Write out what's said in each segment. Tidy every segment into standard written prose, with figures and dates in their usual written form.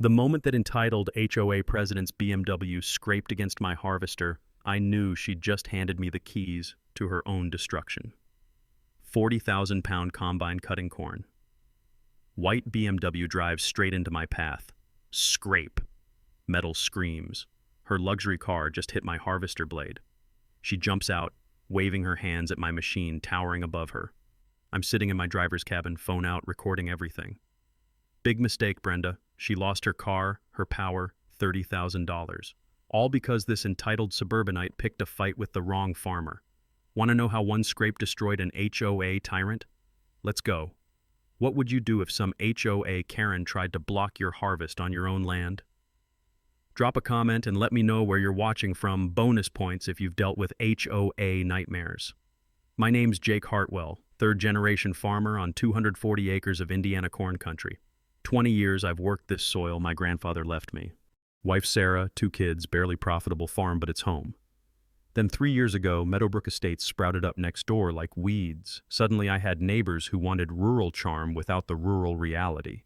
The moment that entitled HOA president's BMW scraped against my harvester, I knew she'd just handed me the keys to her own destruction. 40,000-pound combine cutting corn. White BMW drives straight into my path. Scrape. Metal screams. Her luxury car just hit my harvester blade. She jumps out, waving her hands at my machine towering above her. I'm sitting in my driver's cabin, phone out, recording everything. Big mistake, Brenda. She lost her car, her power, $30,000. All because this entitled suburbanite picked a fight with the wrong farmer. Want to know how one scrape destroyed an HOA tyrant? Let's go. What would you do if some HOA Karen tried to block your harvest on your own land? Drop a comment and let me know where you're watching from. Bonus points if you've dealt with HOA nightmares. My name's Jake Hartwell, third-generation farmer on 240 acres of Indiana corn country. 20 years I've worked this soil my grandfather left me. Wife Sarah, 2 kids, barely profitable farm, but it's home. Then 3 years ago, Meadowbrook Estates sprouted up next door like weeds. Suddenly I had neighbors who wanted rural charm without the rural reality.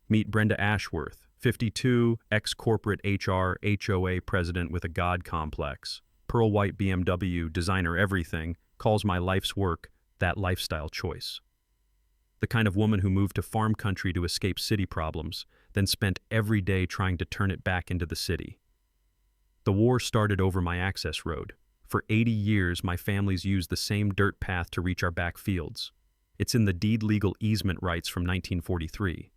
Meet Brenda Ashworth, 52, ex-corporate HR, HOA president with a God complex. Pearl white BMW, designer everything, calls my life's work that lifestyle choice. The kind of woman who moved to farm country to escape city problems, then spent every day trying to turn it back into the city. The war started over my access road. For 80 years, my family's used the same dirt path to reach our back fields. It's in the deed legal easement rights from 1943.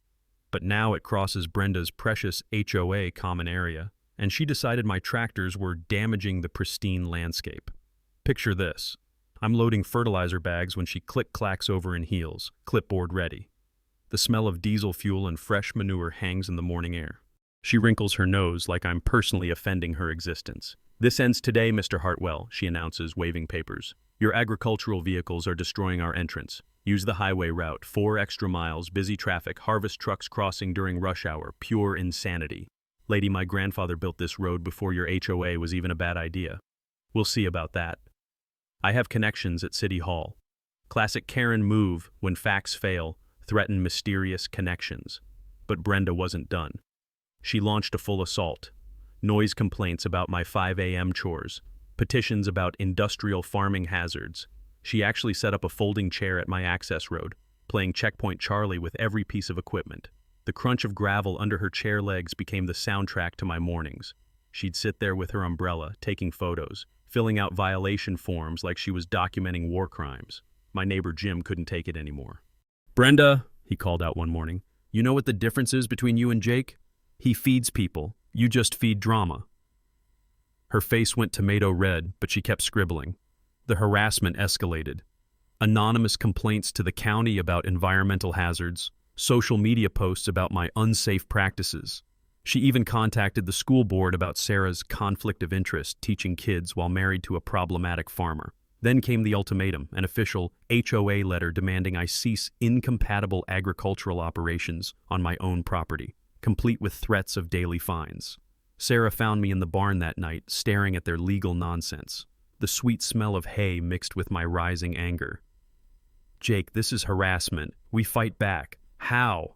But now it crosses Brenda's precious HOA common area, and she decided my tractors were damaging the pristine landscape. Picture this. I'm loading fertilizer bags when she click-clacks over in heels, clipboard ready. The smell of diesel fuel and fresh manure hangs in the morning air. She wrinkles her nose like I'm personally offending her existence. "This ends today, Mr. Hartwell," she announces, waving papers. "Your agricultural vehicles are destroying our entrance. Use the highway route, 4 extra miles, busy traffic, harvest trucks crossing during rush hour, pure insanity. Lady, my grandfather built this road before your HOA was even a bad idea. We'll see about that. I have connections at City Hall. Classic Karen move, when facts fail, threaten mysterious connections. But Brenda wasn't done. She launched a full assault. Noise complaints about my 5 a.m. chores, petitions about industrial farming hazards. She actually set up a folding chair at my access road, playing Checkpoint Charlie with every piece of equipment. The crunch of gravel under her chair legs became the soundtrack to my mornings. She'd sit there with her umbrella, taking photos, filling out violation forms like she was documenting war crimes. My neighbor Jim couldn't take it anymore. "Brenda," he called out one morning, "you know what the difference is between you and Jake? He feeds people. You just feed drama." Her face went tomato red, but she kept scribbling. The harassment escalated. Anonymous complaints to the county about environmental hazards, social media posts about my unsafe practices. She even contacted the school board about Sarah's conflict of interest teaching kids while married to a problematic farmer. Then came the ultimatum, an official HOA letter demanding I cease incompatible agricultural operations on my own property, complete with threats of daily fines. Sarah found me in the barn that night, staring at their legal nonsense, the sweet smell of hay mixed with my rising anger. "Jake, this is harassment. We fight back." "How?"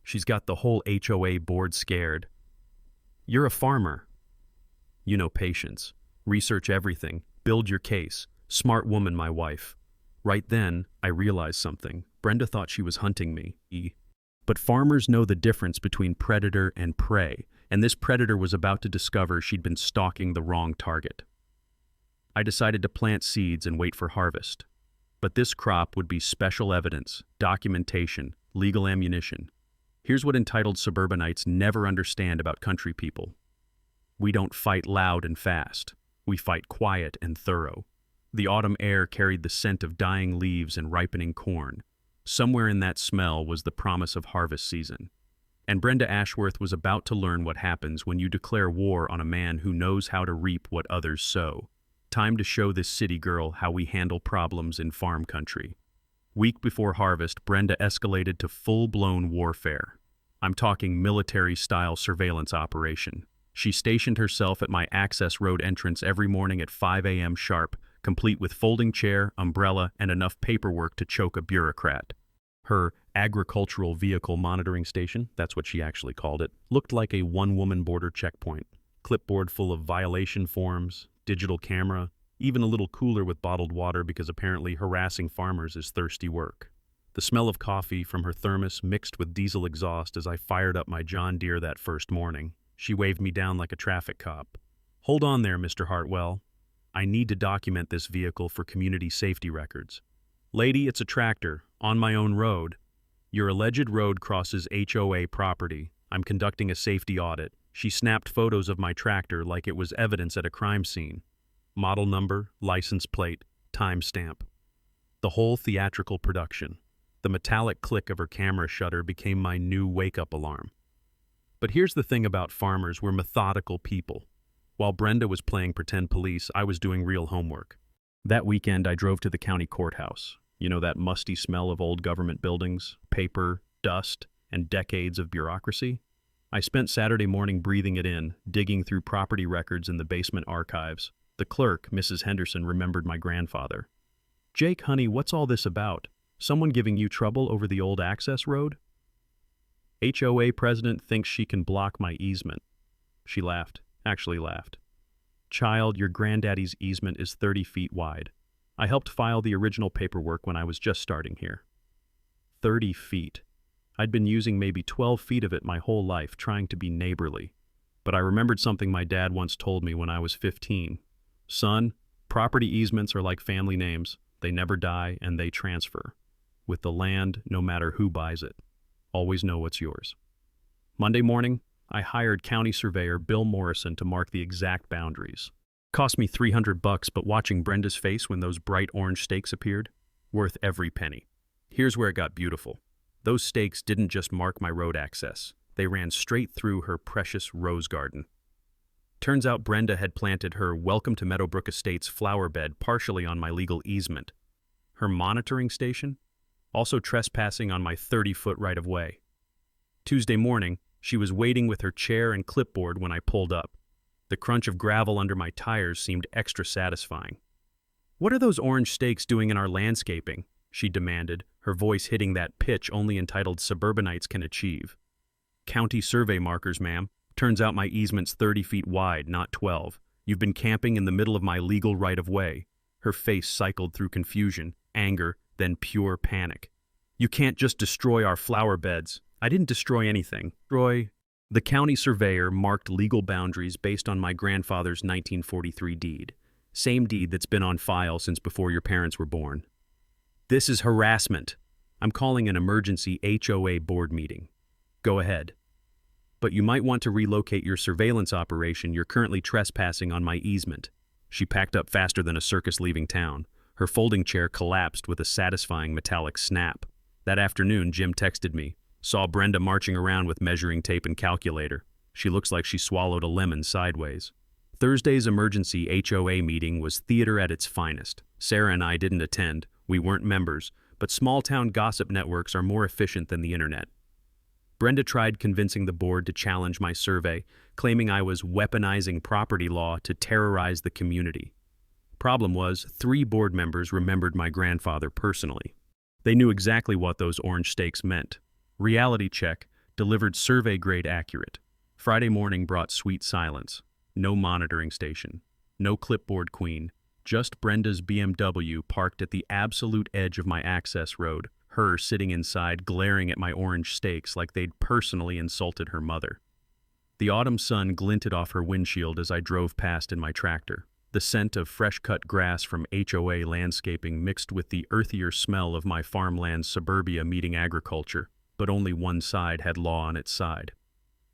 She's got the whole HOA board scared. "You're a farmer. You know patience. Research everything. Build your case. Smart woman, my wife." Right then, I realized something. Brenda thought she was hunting me. But farmers know the difference between predator and prey, and this predator was about to discover she'd been stalking the wrong target. I decided to plant seeds and wait for harvest. But this crop would be special evidence, documentation, legal ammunition. Here's what entitled suburbanites never understand about country people. We don't fight loud and fast. We fight quiet and thorough. The autumn air carried the scent of dying leaves and ripening corn. Somewhere in that smell was the promise of harvest season. And Brenda Ashworth was about to learn what happens when you declare war on a man who knows how to reap what others sow. Time to show this city girl how we handle problems in farm country. Week before harvest, Brenda escalated to full-blown warfare. I'm talking military-style surveillance operation. She stationed herself at my access road entrance every morning at 5 a.m. sharp, complete with folding chair, umbrella, and enough paperwork to choke a bureaucrat. Her agricultural vehicle monitoring station, that's what she actually called it, looked like a one-woman border checkpoint. Clipboard full of violation forms, digital camera, even a little cooler with bottled water because apparently harassing farmers is thirsty work. The smell of coffee from her thermos mixed with diesel exhaust as I fired up my John Deere that first morning. She waved me down like a traffic cop. "Hold on there, Mr. Hartwell. I need to document this vehicle for community safety records." "Lady, it's a tractor, on my own road. Your alleged road crosses HOA property. I'm conducting a safety audit." She snapped photos of my tractor like it was evidence at a crime scene. Model number, license plate, timestamp. The whole theatrical production. The metallic click of her camera shutter became my new wake-up alarm. But here's the thing about farmers, we're methodical people. While Brenda was playing pretend police, I was doing real homework. That weekend, I drove to the county courthouse. You know, that musty smell of old government buildings, paper, dust, and decades of bureaucracy? I spent Saturday morning breathing it in, digging through property records in the basement archives. The clerk, Mrs. Henderson, remembered my grandfather. "Jake, honey, what's all this about? Someone giving you trouble over the old access road?" "HOA president thinks she can block my easement." She laughed, actually laughed. "Child, your granddaddy's easement is 30 feet wide. I helped file the original paperwork when I was just starting here." 30 feet. I'd been using maybe 12 feet of it my whole life, trying to be neighborly. But I remembered something my dad once told me when I was 15. "Son, property easements are like family names. They never die and they transfer. With the land, no matter who buys it. Always know what's yours." Monday morning, I hired county surveyor Bill Morrison to mark the exact boundaries. Cost me $300, but watching Brenda's face when those bright orange stakes appeared, worth every penny. Here's where it got beautiful. Those stakes didn't just mark my road access. They ran straight through her precious rose garden. Turns out Brenda had planted her Welcome to Meadowbrook Estates flower bed partially on my legal easement. Her monitoring station? Also trespassing on my 30-foot right-of-way. Tuesday morning, she was waiting with her chair and clipboard when I pulled up. The crunch of gravel under my tires seemed extra satisfying. "What are those orange stakes doing in our landscaping?" she demanded, her voice hitting that pitch only entitled suburbanites can achieve. "County survey markers, ma'am. Turns out my easement's 30 feet wide, not 12. You've been camping in the middle of my legal right-of-way." Her face cycled through confusion, anger, then pure panic. "You can't just destroy our flower beds." "I didn't destroy anything. The county surveyor marked legal boundaries based on my grandfather's 1943 deed. Same deed that's been on file since before your parents were born. "This is harassment. I'm calling an emergency HOA board meeting." "Go ahead. But you might want to relocate your surveillance operation. You're currently trespassing on my easement." She packed up faster than a circus leaving town. Her folding chair collapsed with a satisfying metallic snap. That afternoon, Jim texted me. Saw Brenda marching around with measuring tape and calculator. She looks like she swallowed a lemon sideways. Thursday's emergency HOA meeting was theater at its finest. Sarah and I didn't attend. We weren't members, but small-town gossip networks are more efficient than the internet. Brenda tried convincing the board to challenge my survey, claiming I was weaponizing property law to terrorize the community. Problem was, 3 board members remembered my grandfather personally. They knew exactly what those orange stakes meant. Reality check, delivered survey-grade accurate. Friday morning brought sweet silence. No monitoring station. No clipboard queen. Just Brenda's BMW parked at the absolute edge of my access road, her sitting inside glaring at my orange stakes like they'd personally insulted her mother. The autumn sun glinted off her windshield as I drove past in my tractor. The scent of fresh-cut grass from HOA landscaping mixed with the earthier smell of my farmland's suburbia meeting agriculture, but only one side had law on its side.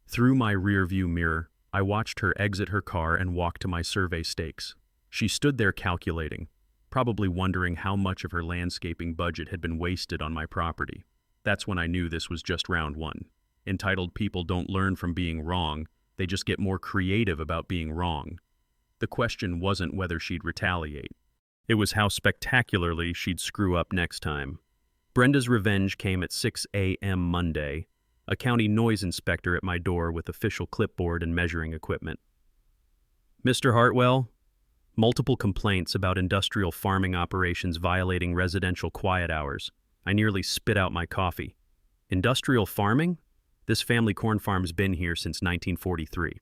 Through my rearview mirror, I watched her exit her car and walk to my survey stakes. She stood there calculating, probably wondering how much of her landscaping budget had been wasted on my property. That's when I knew this was just round 1. Entitled people don't learn from being wrong, they just get more creative about being wrong. The question wasn't whether she'd retaliate. It was how spectacularly she'd screw up next time. Brenda's revenge came at 6 a.m. Monday, a county noise inspector at my door with official clipboard and measuring equipment. "Mr. Hartwell, multiple complaints about industrial farming operations violating residential quiet hours." I nearly spit out my coffee. Industrial farming? This family corn farm's been here since 1943.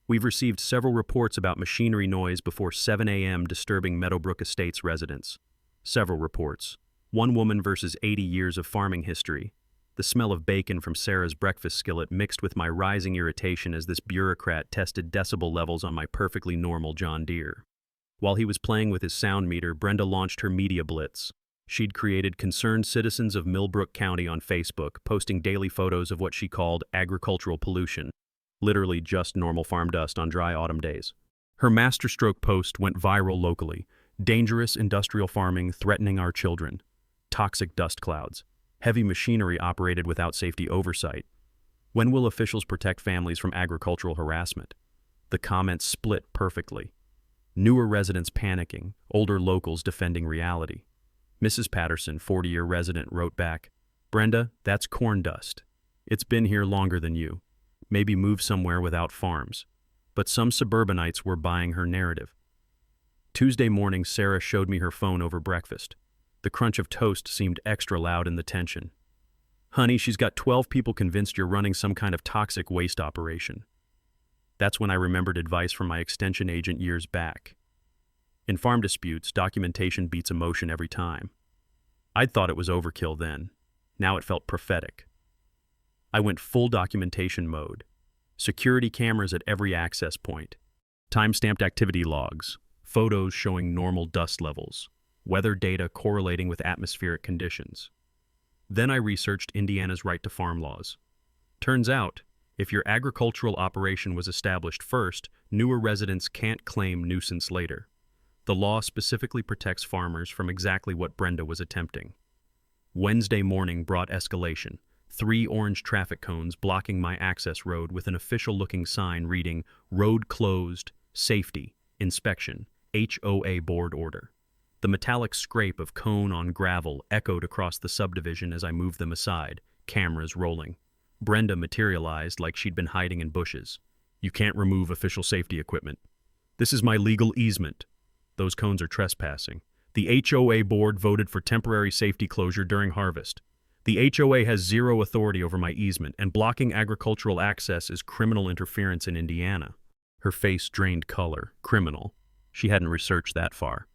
We've received several reports about machinery noise before 7 a.m. disturbing Meadowbrook Estates residents. Several reports. One woman versus 80 years of farming history. The smell of bacon from Sarah's breakfast skillet mixed with my rising irritation as this bureaucrat tested decibel levels on my perfectly normal John Deere. While he was playing with his sound meter, Brenda launched her media blitz. She'd created Concerned Citizens of Millbrook County on Facebook, posting daily photos of what she called agricultural pollution, literally just normal farm dust on dry autumn days. Her masterstroke post went viral locally. Dangerous industrial farming threatening our children. Toxic dust clouds. Heavy machinery operated without safety oversight. When will officials protect families from agricultural harassment? The comments split perfectly. Newer residents panicking, older locals defending reality. Mrs. Patterson, 40-year resident, wrote back, "Brenda, that's corn dust. It's been here longer than you. Maybe move somewhere without farms." But some suburbanites were buying her narrative. Tuesday morning, Sarah showed me her phone over breakfast. The crunch of toast seemed extra loud in the tension. "Honey, she's got 12 people convinced you're running some kind of toxic waste operation." That's when I remembered advice from my extension agent years back. In farm disputes, documentation beats emotion every time. I'd thought it was overkill then. Now it felt prophetic. I went full documentation mode. Security cameras at every access point. Time-stamped activity logs. Photos showing normal dust levels. Weather data correlating with atmospheric conditions. Then I researched Indiana's right to farm laws. Turns out, if your agricultural operation was established first, newer residents can't claim nuisance later. The law specifically protects farmers from exactly what Brenda was attempting. Wednesday morning brought escalation. 3 orange traffic cones blocking my access road with an official-looking sign reading, "Road closed, safety, inspection, HOA board order." The metallic scrape of cone on gravel echoed across the subdivision as I moved them aside, cameras rolling. Brenda materialized like she'd been hiding in bushes. "You can't remove official safety equipment. This is my legal easement. Those cones are trespassing. The HOA board voted for temporary safety closure during harvest. The HOA has zero authority over my easement, and blocking agricultural access is criminal interference in Indiana." Her face drained color. Criminal. She hadn't researched that far.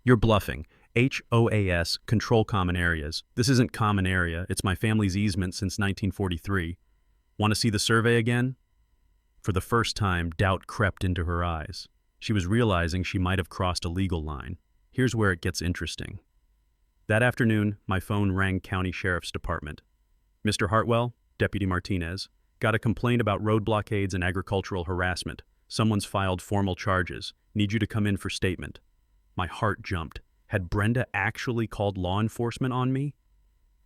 "You're bluffing. HOAS, control common areas. This isn't common area. It's my family's easement since 1943. Want to see the survey again?" For the first time, doubt crept into her eyes. She was realizing she might have crossed a legal line. Here's where it gets interesting. That afternoon, my phone rang County Sheriff's Department. "Mr. Hartwell, Deputy Martinez, got a complaint about road blockades and agricultural harassment. Someone's filed formal charges. Need you to come in for statement." My heart jumped. Had Brenda actually called law enforcement on me?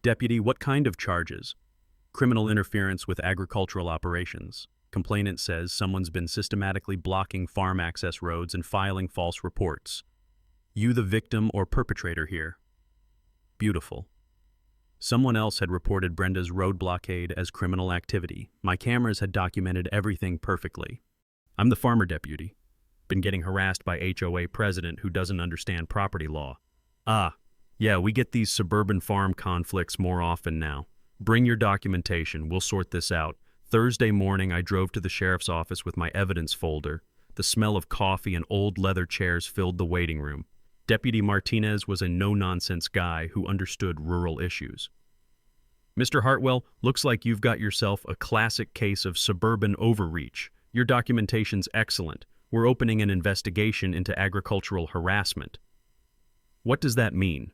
"Deputy, what kind of charges?" "Criminal interference with agricultural operations. Complainant says someone's been systematically blocking farm access roads and filing false reports. You the victim or perpetrator here?" Beautiful. Someone else had reported Brenda's road blockade as criminal activity. My cameras had documented everything perfectly. "I'm the farmer deputy. Been getting harassed by HOA president who doesn't understand property law." "Ah, yeah, we get these suburban farm conflicts more often now. Bring your documentation, we'll sort this out." Thursday morning, I drove to the sheriff's office with my evidence folder. The smell of coffee and old leather chairs filled the waiting room. Deputy Martinez was a no-nonsense guy who understood rural issues. "Mr. Hartwell, looks like you've got yourself a classic case of suburban overreach. Your documentation's excellent. We're opening an investigation into agricultural harassment." What does that mean?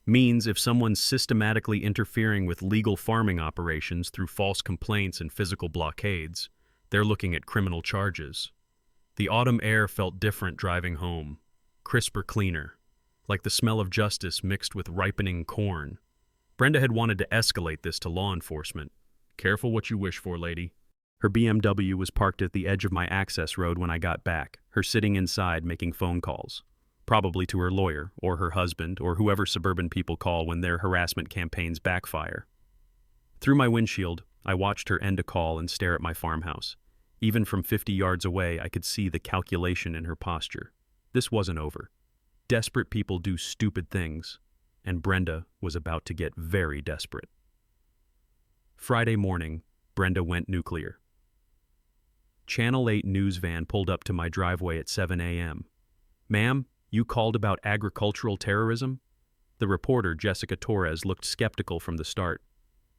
Means if someone's systematically interfering with legal farming operations through false complaints and physical blockades, they're looking at criminal charges. The autumn air felt different driving home. Crisper, cleaner, like the smell of justice mixed with ripening corn. Brenda had wanted to escalate this to law enforcement. "Careful what you wish for, lady." Her BMW was parked at the edge of my access road when I got back, her sitting inside making phone calls. Probably to her lawyer, or her husband, or whoever suburban people call when their harassment campaigns backfire. Through my windshield, I watched her end a call and stare at my farmhouse. Even from 50 yards away, I could see the calculation in her posture. This wasn't over. Desperate people do stupid things, and Brenda was about to get very desperate. Friday morning, Brenda went nuclear. Channel 8 news van pulled up to my driveway at 7 a.m. "Ma'am, you called about agricultural terrorism?" The reporter, Jessica Torres, looked skeptical from the start.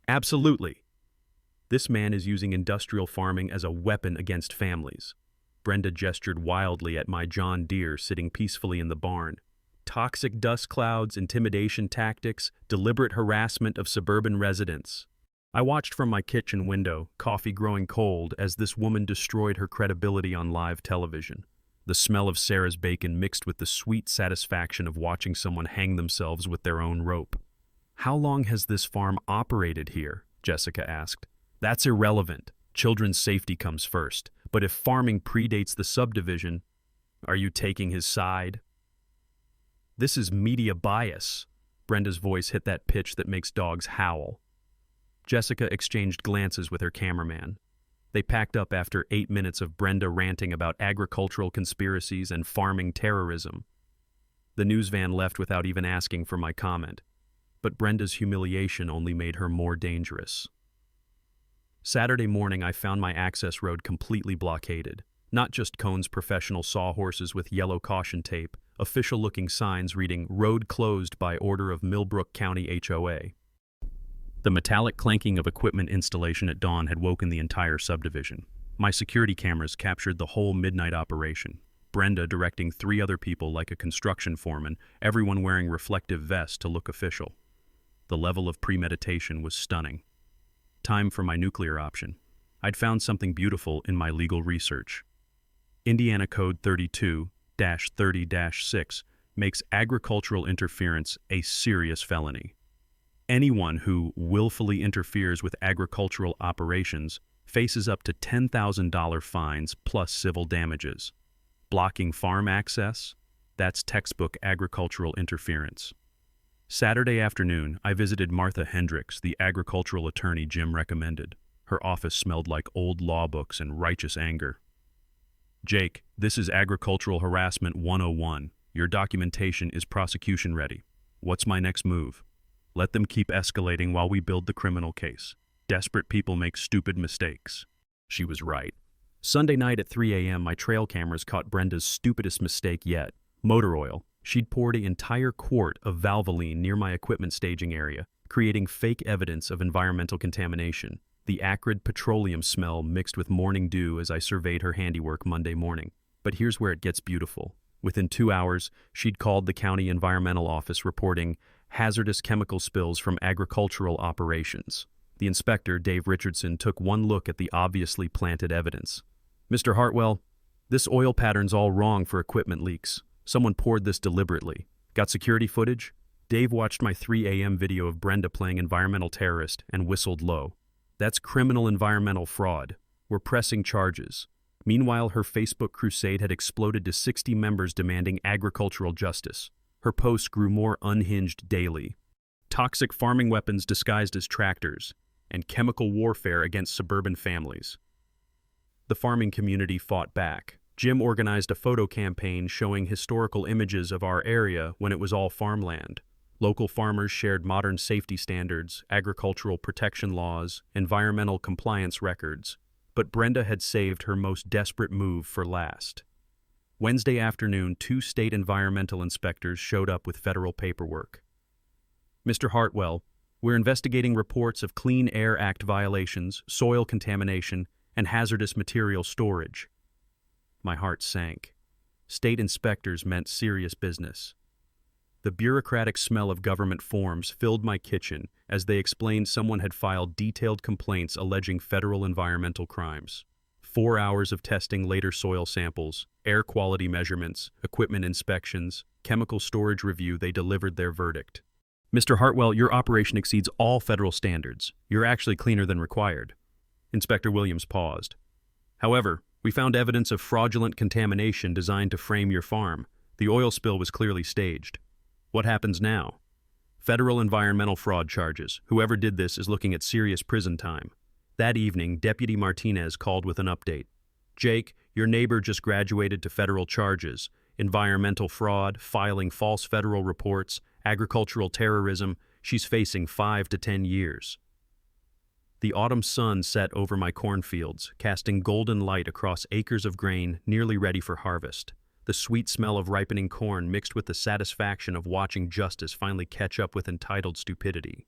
"Absolutely. This man is using industrial farming as a weapon against families." Brenda gestured wildly at my John Deere sitting peacefully in the barn. "Toxic dust clouds, intimidation tactics, deliberate harassment of suburban residents." I watched from my kitchen window, coffee growing cold, as this woman destroyed her credibility on live television. The smell of Sarah's bacon mixed with the sweet satisfaction of watching someone hang themselves with their own rope. "How long has this farm operated here?" Jessica asked. "That's irrelevant. Children's safety comes first. But if farming predates the subdivision, are you taking his side?" "This is media bias." Brenda's voice hit that pitch that makes dogs howl. Jessica exchanged glances with her cameraman. They packed up after 8 minutes of Brenda ranting about agricultural conspiracies and farming terrorism. The news van left without even asking for my comment, but Brenda's humiliation only made her more dangerous. Saturday morning, I found my access road completely blockaded. Not just Cone's professional sawhorses with yellow caution tape, official-looking signs reading "Road closed by order of Millbrook County HOA." The metallic clanking of equipment installation at dawn had woken the entire subdivision. My security cameras captured the whole midnight operation. Brenda directing 3 other people like a construction foreman, everyone wearing reflective vests to look official. The level of premeditation was stunning. Time for my nuclear option. I'd found something beautiful in my legal research. Indiana Code 32-30-6 makes agricultural interference a serious felony. Anyone who willfully interferes with agricultural operations faces up to $10,000 fines plus civil damages. Blocking farm access? That's textbook agricultural interference. Saturday afternoon, I visited Martha Hendricks, the agricultural attorney Jim recommended. Her office smelled like old law books and righteous anger. "Jake, this is agricultural harassment 101. Your documentation is prosecution ready. What's my next move? Let them keep escalating while we build the criminal case. Desperate people make stupid mistakes." She was right. Sunday night at 3 a.m., my trail cameras caught Brenda's stupidest mistake yet: motor oil. She'd poured an entire quart of Valvoline near my equipment staging area, creating fake evidence of environmental contamination. The acrid petroleum smell mixed with morning dew as I surveyed her handiwork Monday morning. But here's where it gets beautiful. Within 2 hours, she'd called the county environmental office reporting hazardous chemical spills from agricultural operations. The inspector, Dave Richardson, took one look at the obviously planted evidence. "Mr. Hartwell, this oil pattern's all wrong for equipment leaks. Someone poured this deliberately. Got security footage?" Dave watched my 3 a.m. video of Brenda playing environmental terrorist and whistled low. "That's criminal environmental fraud. We're pressing charges." Meanwhile, her Facebook crusade had exploded to 60 members demanding agricultural justice. Her posts grew more unhinged daily. Toxic farming weapons disguised as tractors, and chemical warfare against suburban families. The farming community fought back. Jim organized a photo campaign showing historical images of our area when it was all farmland. Local farmers shared modern safety standards, agricultural protection laws, environmental compliance records. But Brenda had saved her most desperate move for last. Wednesday afternoon, 2 state environmental inspectors showed up with federal paperwork. "Mr. Hartwell, we're investigating reports of Clean Air Act violations, soil contamination, and hazardous material storage." My heart sank. State inspectors meant serious business. The bureaucratic smell of government forms filled my kitchen as they explained someone had filed detailed complaints alleging federal environmental crimes. 4 hours of testing later soil samples, air quality measurements, equipment inspections, chemical storage review, they delivered their verdict. "Mr. Hartwell, your operation exceeds all federal standards. You're actually cleaner than required." Inspector Williams paused. "However, we found evidence of fraudulent contamination designed to frame your farm. The oil spill was clearly staged. What happens now?" "Federal environmental fraud charges. Whoever did this is looking at serious prison time." That evening, Deputy Martinez called with an update. "Jake, your neighbor just graduated to federal charges: environmental fraud, filing false federal reports, agricultural terrorism. She's facing 5 to 10 years." The autumn sun set over my cornfields, casting golden light across acres of grain nearly ready for harvest. The sweet smell of ripening corn mixed with the satisfaction of watching justice finally catch up with entitled stupidity.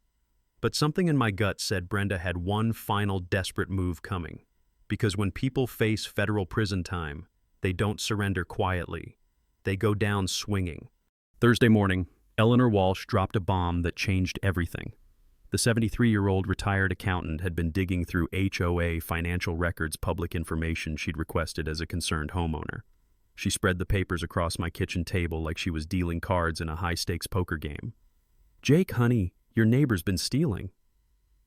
But something in my gut said Brenda had one final desperate move coming. Because when people face federal prison time, they don't surrender quietly. They go down swinging. Thursday morning, Eleanor Walsh dropped a bomb that changed everything. The 73-year-old retired accountant had been digging through HOA financial records public information she'd requested as a concerned homeowner. She spread the papers across my kitchen table like she was dealing cards in a high-stakes poker game. "Jake, honey, your neighbor's been stealing."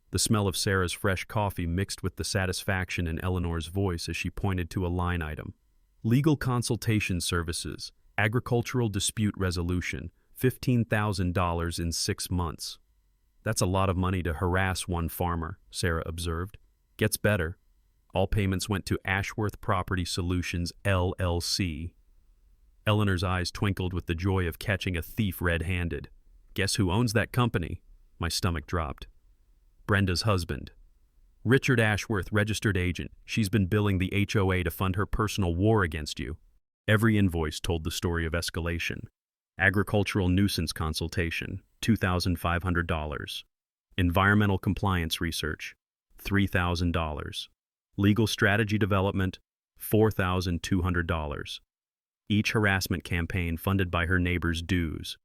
The smell of Sarah's fresh coffee mixed with the satisfaction in Eleanor's voice as she pointed to a line item. Legal consultation services, agricultural dispute resolution, $15,000 in 6 months. "That's a lot of money to harass one farmer," Sarah observed. "Gets better. All payments went to Ashworth Property Solutions, LLC. Eleanor's eyes twinkled with the joy of catching a thief red-handed. "Guess who owns that company?" My stomach dropped. "Brenda's husband. Richard Ashworth, registered agent. She's been billing the HOA to fund her personal war against you." Every invoice told the story of Escalation. Agricultural nuisance consultation, $2,500. Environmental compliance research, $3,000. Legal strategy development, $4,200. Each harassment campaign funded by her neighbor's dues.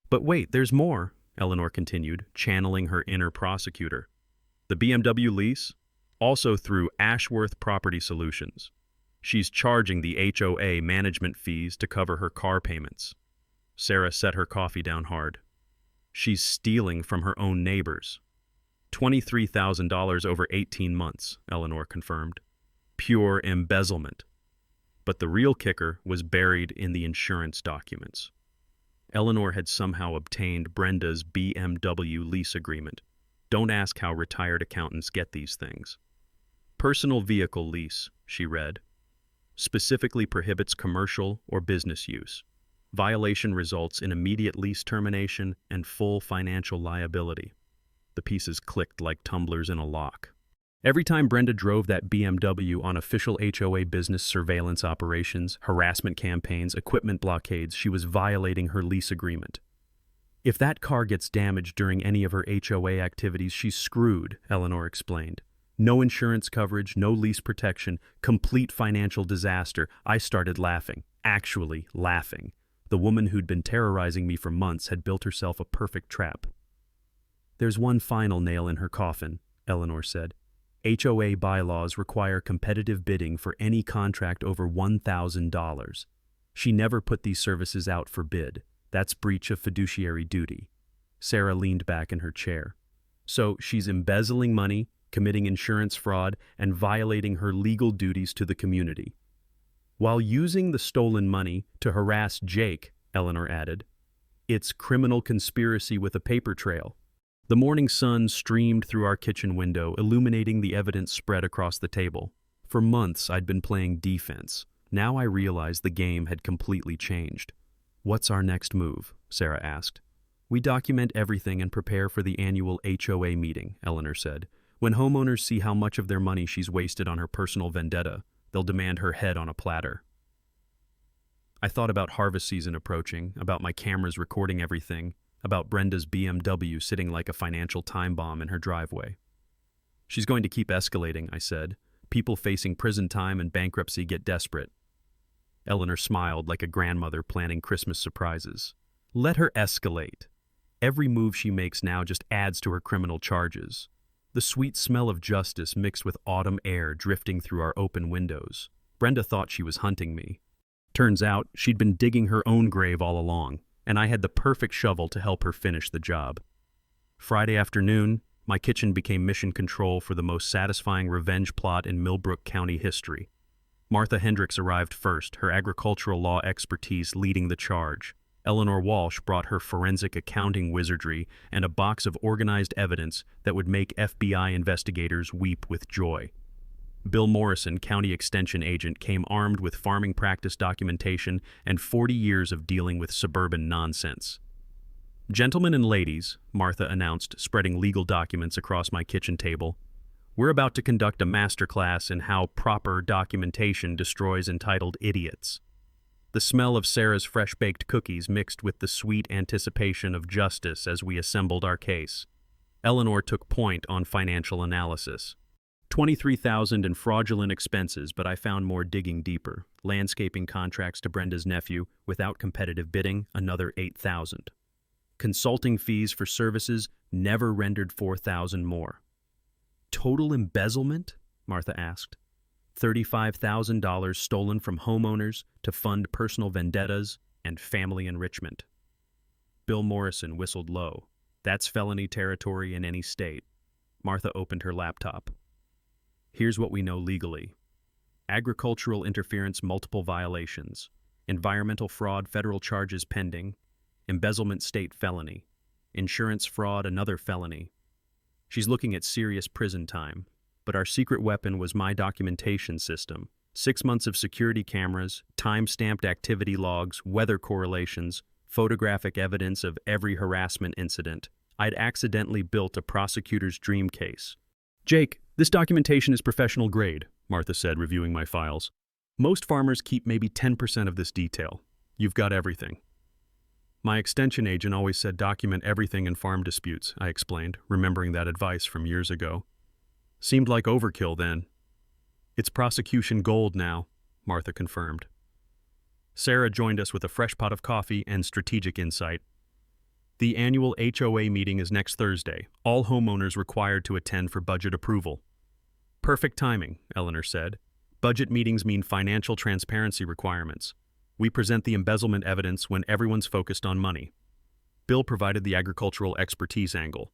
"But wait, there's more," Eleanor continued, channeling her inner prosecutor. "The BMW lease? Also through Ashworth Property Solutions. She's charging the HOA management fees to cover her car payments." Sarah set her coffee down hard. "She's stealing from her own neighbors." $23,000 over 18 months, Eleanor confirmed. Pure embezzlement. But the real kicker was buried in the insurance documents. Eleanor had somehow obtained Brenda's BMW lease agreement. Don't ask how retired accountants get these things. "Personal vehicle lease," she read. "Specifically prohibits commercial or business use. Violation results in immediate lease termination and full financial liability." The pieces clicked like tumblers in a lock. Every time Brenda drove that BMW on official HOA business surveillance operations, harassment campaigns, equipment blockades, she was violating her lease agreement. "If that car gets damaged during any of her HOA activities, she's screwed," Eleanor explained. "No insurance coverage, no lease protection, complete financial disaster." I started laughing, actually laughing. The woman who'd been terrorizing me for months had built herself a perfect trap. "There's one final nail in her coffin," Eleanor said. "HOA bylaws require competitive bidding for any contract over $1,000. She never put these services out for bid. That's breach of fiduciary duty." Sarah leaned back in her chair. "So she's embezzling money, committing insurance fraud, and violating her legal duties to the community. While using the stolen money to harass Jake," Eleanor added. "It's criminal conspiracy with a paper trail." The morning sun streamed through our kitchen window, illuminating the evidence spread across the table. For months, I'd been playing defense. Now I realized the game had completely changed. "What's our next move?" Sarah asked. "We document everything and prepare for the annual HOA meeting," Eleanor said. "When homeowners see how much of their money she's wasted on her personal vendetta, they'll demand her head on a platter." I thought about harvest season approaching, about my cameras recording everything, about Brenda's BMW sitting like a financial time bomb in her driveway. "She's going to keep escalating," I said. "People facing prison time and bankruptcy get desperate." Eleanor smiled like a grandmother planning Christmas surprises. "Let her escalate. Every move she makes now just adds to her criminal charges." The sweet smell of justice mixed with autumn air drifting through our open windows. Brenda thought she was hunting me. Turns out, she'd been digging her own grave all along, and I had the perfect shovel to help her finish the job. Friday afternoon, my kitchen became mission control for the most satisfying revenge plot in Millbrook County history. Martha Hendricks arrived first, her agricultural law expertise leading the charge. Eleanor Walsh brought her forensic accounting wizardry and a box of organized evidence that would make FBI investigators weep with joy. Bill Morrison, county extension agent, came armed with farming practice documentation and 40 years of dealing with suburban nonsense. "Gentlemen and ladies," Martha announced, spreading legal documents across my kitchen table, We're about to conduct a masterclass in how proper documentation destroys entitled idiots. The smell of Sarah's fresh-baked cookies mixed with the sweet anticipation of justice as we assembled our case. Eleanor took point on financial analysis. $23,000 in fraudulent expenses, but I found more digging deeper. Landscaping contracts to Brenda's nephew, without competitive bidding, another $8,000. Consulting fees for services never rendered $4,000 more. Total embezzlement? Martha asked. $35,000 stolen from homeowners to fund personal vendettas and family enrichment. Bill Morrison whistled low. That's felony territory in any state. Martha opened her laptop. Here's what we know legally. Agricultural interference, multiple violations. Environmental fraud, federal charges pending. Embezzlement, state felony. Insurance fraud, another felony. She's looking at serious prison time. But our secret weapon was my documentation system. 6 months of security cameras, time-stamped activity logs, weather correlations, photographic evidence of every harassment incident. I'd accidentally built a prosecutor's dream case. Jake, this documentation is professional grade, Martha said, reviewing my files. Most farmers keep maybe 10% of this detail. You've got everything. My extension agent always said document everything in farm disputes, I explained, remembering that advice from years ago. Seemed like overkill then. It's prosecution gold now, Martha confirmed. Sarah joined us with a fresh pot of coffee and strategic insight. The annual HOA meeting is next Thursday, all homeowners required to attend for budget approval. Perfect timing, Eleanor said. Budget meetings mean financial transparency requirements. We present the embezzlement evidence when everyone's focused on money. Bill provided the agricultural expertise angle.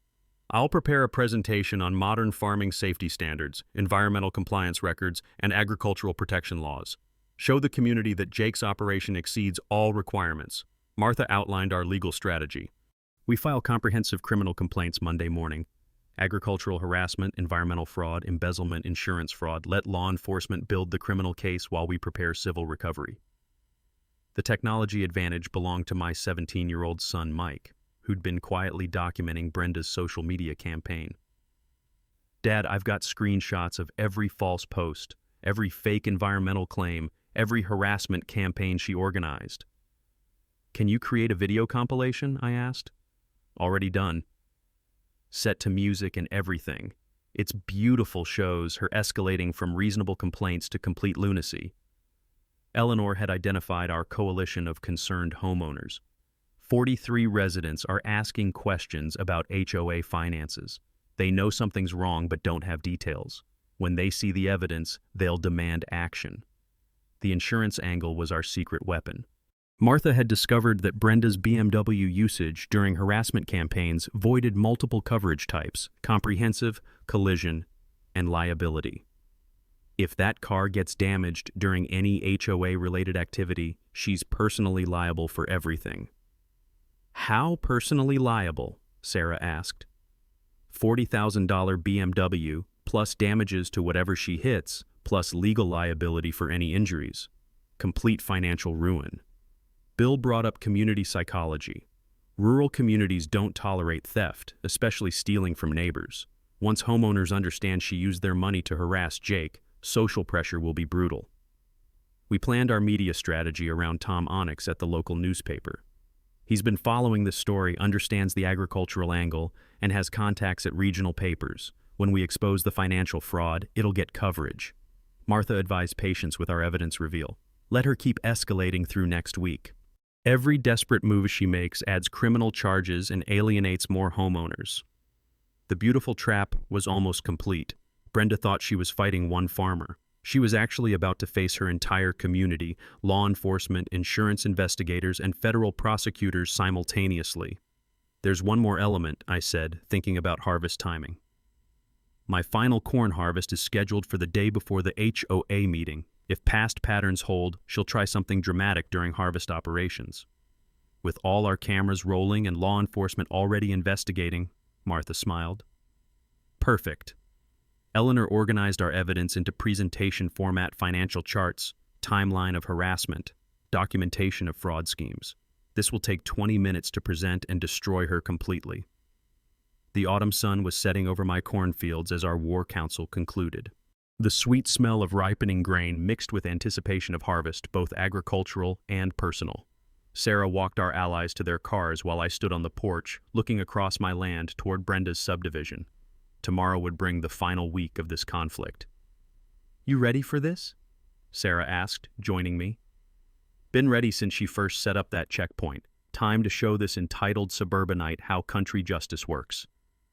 I'll prepare a presentation on modern farming safety standards, environmental compliance records, and agricultural protection laws. Show the community that Jake's operation exceeds all requirements. Martha outlined our legal strategy. We file comprehensive criminal complaints Monday morning. Agricultural harassment, environmental fraud, embezzlement, insurance fraud. Let law enforcement build the criminal case while we prepare civil recovery. The technology advantage belonged to my 17-year-old son, Mike, who'd been quietly documenting Brenda's social media campaign. Dad, I've got screenshots of every false post, every fake environmental claim, every harassment campaign she organized. Can you create a video compilation? I asked. Already done. Set to music and everything. It's beautiful, shows her escalating from reasonable complaints to complete lunacy. Eleanor had identified our coalition of concerned homeowners. 43 residents are asking questions about HOA finances. They know something's wrong but don't have details. When they see the evidence, they'll demand action. The insurance angle was our secret weapon. Martha had discovered that Brenda's BMW usage during harassment campaigns voided multiple coverage types: comprehensive, collision, and liability. If that car gets damaged during any HOA-related activity, she's personally liable for everything. How personally liable? Sarah asked. $40,000 BMW, plus damages to whatever she hits, plus legal liability for any injuries. Complete financial ruin. Bill brought up community psychology. Rural communities don't tolerate theft, especially stealing from neighbors. Once homeowners understand she used their money to harass Jake, social pressure will be brutal. We planned our media strategy around Tom Onyx at the local newspaper. He's been following this story, understands the agricultural angle, and has contacts at regional papers. When we expose the financial fraud, it'll get coverage. Martha advised patience with our evidence reveal. Let her keep escalating through next week. Every desperate move she makes adds criminal charges and alienates more homeowners. The beautiful trap was almost complete. Brenda thought she was fighting one farmer. She was actually about to face her entire community, law enforcement, insurance investigators, and federal prosecutors simultaneously. There's one more element, I said, thinking about harvest timing. My final corn harvest is scheduled for the day before the HOA meeting. If past patterns hold, she'll try something dramatic during harvest operations. With all our cameras rolling and law enforcement already investigating, Martha smiled. Perfect. Eleanor organized our evidence into presentation format: financial charts, timeline of harassment, documentation of fraud schemes. This will take 20 minutes to present and destroy her completely. The autumn sun was setting over my cornfields as our war council concluded. The sweet smell of ripening grain mixed with anticipation of harvest, both agricultural and personal. Sarah walked our allies to their cars while I stood on the porch, looking across my land toward Brenda's subdivision. Tomorrow would bring the final week of this conflict. "You ready for this?" Sarah asked, joining me. "Been ready since she first set up that checkpoint. Time to show this entitled suburbanite how country justice works."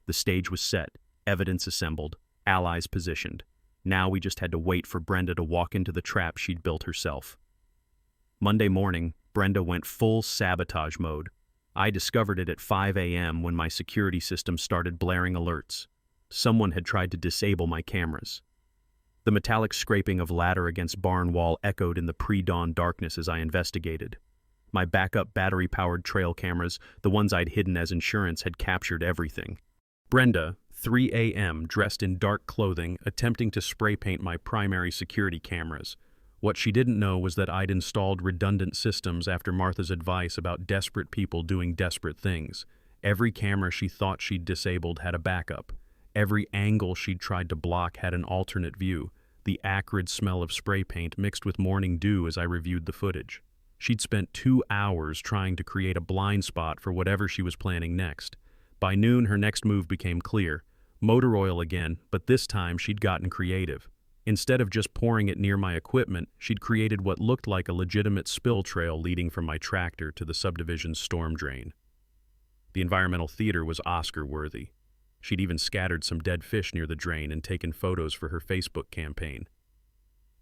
The stage was set, evidence assembled, allies positioned. Now we just had to wait for Brenda to walk into the trap she'd built herself. Monday morning, Brenda went full sabotage mode. I discovered it at 5 a.m. when my security system started blaring alerts. Someone had tried to disable my cameras. The metallic scraping of ladder against barn wall echoed in the pre-dawn darkness as I investigated. My backup battery-powered trail cameras, the ones I'd hidden as insurance, had captured everything. Brenda, 3 a.m., dressed in dark clothing, attempting to spray paint my primary security cameras. What she didn't know was that I'd installed redundant systems after Martha's advice about desperate people doing desperate things. Every camera she thought she'd disabled had a backup. Every angle she'd tried to block had an alternate view, the acrid smell of spray paint mixed with morning dew as I reviewed the footage. She'd spent 2 hours trying to create a blind spot for whatever she was planning next. By noon, her next move became clear. Motor oil again, but this time she'd gotten creative. Instead of just pouring it near my equipment, she'd created what looked like a legitimate spill trail leading from my tractor to the subdivision's storm drain. The environmental theater was Oscar-worthy. She'd even scattered some dead fish near the drain and taken photos for her Facebook campaign.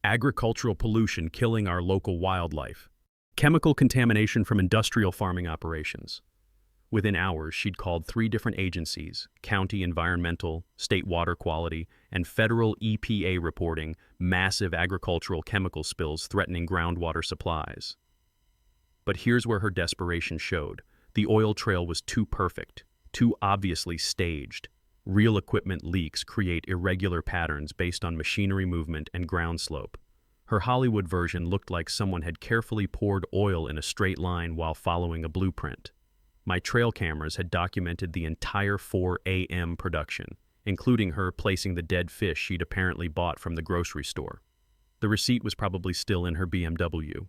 Agricultural pollution killing our local wildlife. Chemical contamination from industrial farming operations. Within hours, she'd called 3 different agencies, county environmental, state water quality, and federal EPA reporting massive agricultural chemical spills threatening groundwater supplies. But here's where her desperation showed. The oil trail was too perfect, too obviously staged. Real equipment leaks create irregular patterns based on machinery movement and ground slope. Her Hollywood version looked like someone had carefully poured oil in a straight line while following a blueprint. My trail cameras had documented the entire 4 a.m. production, including her placing the dead fish she'd apparently bought from the grocery store. The receipt was probably still in her BMW.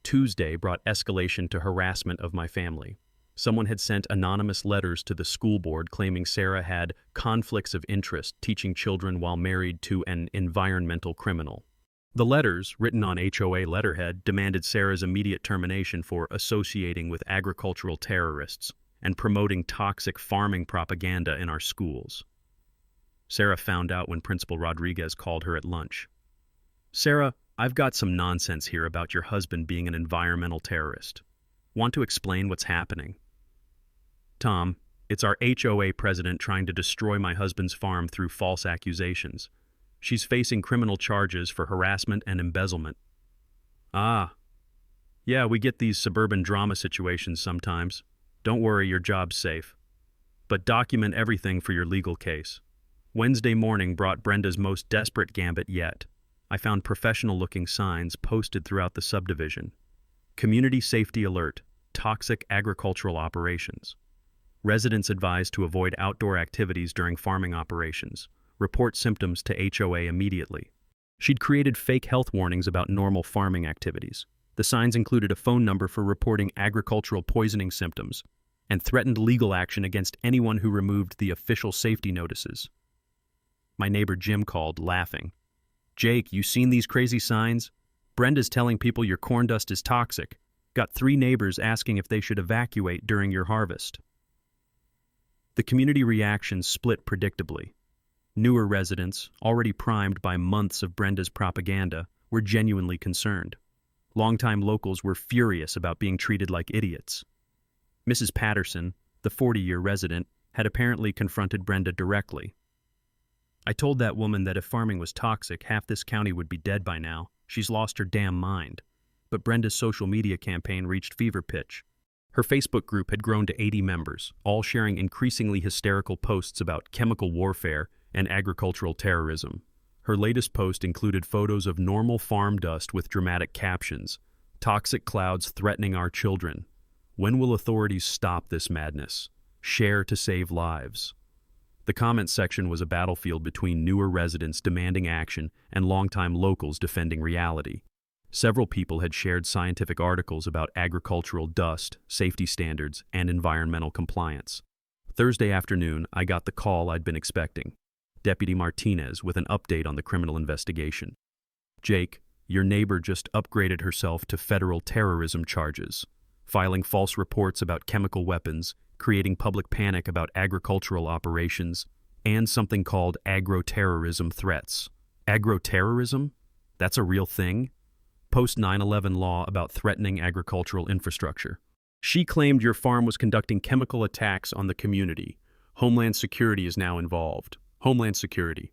Tuesday brought escalation to harassment of my family. Someone had sent anonymous letters to the school board claiming Sarah had conflicts of interest teaching children while married to an environmental criminal. The letters, written on HOA letterhead, demanded Sarah's immediate termination for associating with agricultural terrorists and promoting toxic farming propaganda in our schools. Sarah found out when Principal Rodriguez called her at lunch. "Sarah, I've got some nonsense here about your husband being an environmental terrorist. Want to explain what's happening?" "Tom, it's our HOA president trying to destroy my husband's farm through false accusations. She's facing criminal charges for harassment and embezzlement." "Ah. Yeah, we get these suburban drama situations sometimes. Don't worry, your job's safe. But document everything for your legal case." Wednesday morning brought Brenda's most desperate gambit yet. I found professional-looking signs posted throughout the subdivision. Community safety alert, toxic agricultural operations. Residents advised to avoid outdoor activities during farming operations. Report symptoms to HOA immediately. She'd created fake health warnings about normal farming activities. The signs included a phone number for reporting agricultural poisoning symptoms and threatened legal action against anyone who removed the official safety notices. My neighbor Jim called, laughing. "Jake, you seen these crazy signs? Brenda's telling people your corn dust is toxic. Got 3 neighbors asking if they should evacuate during your harvest." The community reaction split predictably. Newer residents, already primed by months of Brenda's propaganda, were genuinely concerned. Longtime locals were furious about being treated like idiots. Mrs. Patterson, the 40-year resident, had apparently confronted Brenda directly. "I told that woman that if farming was toxic, half this county would be dead by now. She's lost her damn mind." But Brenda's social media campaign reached fever pitch. Her Facebook group had grown to 80 members, all sharing increasingly hysterical posts about chemical warfare and agricultural terrorism. Her latest post included photos of normal farm dust with dramatic captions, "Toxic clouds threatening our children. When will authorities stop this madness?" Share to save lives. The comment section was a battlefield between newer residents demanding action and longtime locals defending reality. Several people had shared scientific articles about agricultural dust, safety standards, and environmental compliance. Thursday afternoon, I got the call I'd been expecting. Deputy Martinez with an update on the criminal investigation. Jake, your neighbor just upgraded herself to federal terrorism charges, filing false reports about chemical weapons, creating public panic about agricultural operations, and something called agro-terrorism threats. Agro-terrorism? That's a real thing? Post 9/11 law about threatening agricultural infrastructure. She claimed your farm was conducting chemical attacks on the community. Homeland Security is now involved. Homeland Security.